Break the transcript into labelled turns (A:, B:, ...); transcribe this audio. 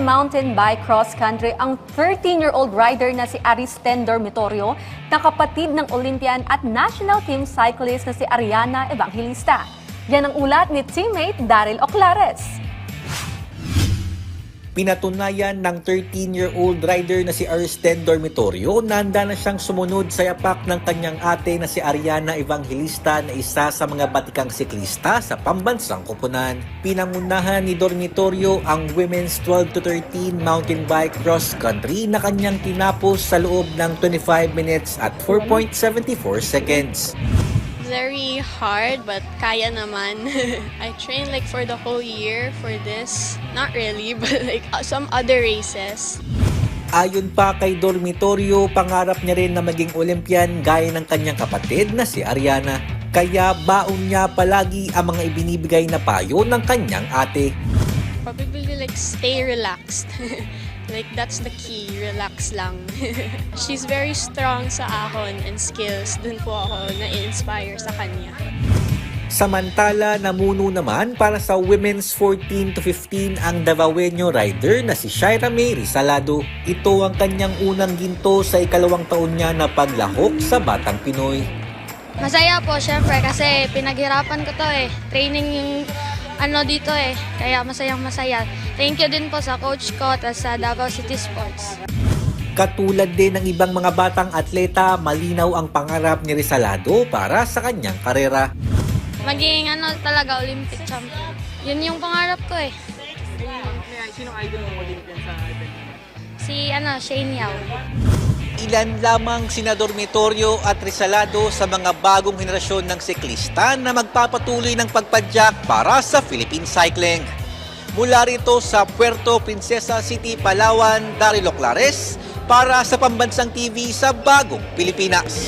A: mountain bike cross-country ang 13-year-old rider na si Aristen Dormitorio na kapatid ng Olympian at national team cyclist na si Ariana Evangelista. Yan ang ulat ni teammate Daryl Oclares.
B: Pinatunayan ng 13-year-old rider na si Aristen Dormitorio na handa na siyang sumunod sa yapak ng kanyang ate na si Ariana Evangelista na isa sa mga batikang siklista sa pambansang koponan. Pinangunahan ni Dormitorio ang women's 12 to 13 mountain bike cross country na kanyang tinapos sa loob ng 25 minutes at 4.74 seconds.
C: Very hard, but kaya naman. I trained like for the whole year for this. Not really, but like some other races.
B: Ayon pa kay Dormitorio, pangarap niya rin na maging Olympian gaya ng kanyang kapatid na si Ariana. Kaya baon niya palagi ang mga ibinibigay na payo ng kanyang ate.
C: Probably like stay relaxed. Like that's the key, relax lang. She's very strong sa ahon and skills. Dun po ako na-inspire sa kanya.
B: Samantala, namuno naman para sa women's 14 to 15 ang Davaoeño rider na si Shaira May Rizalado. Ito ang kanyang unang ginto sa ikalawang taon niya na paglahok sa Batang Pinoy.
D: Masaya po syempre kasi pinaghirapan ko to Training yung dito kaya masayang-masaya. Thank you din po sa coach ko at sa Davao City Sports.
B: Katulad din ng ibang mga batang atleta, malinaw ang pangarap ni Rizalado para sa kanyang karera.
D: Maging talaga Olympic champion. Yun yung pangarap ko
E: Sino idol ng Olympian sa event?
D: Si Shane Yao.
B: Ilan lamang sina Dormitorio at Rizalado sa mga bagong henerasyon ng siklista na magpapatuloy ng pagpadyak para sa Philippine cycling. Mula rito sa Puerto Princesa City, Palawan, Daryl Oclares para sa Pambansang TV sa Bagong Pilipinas.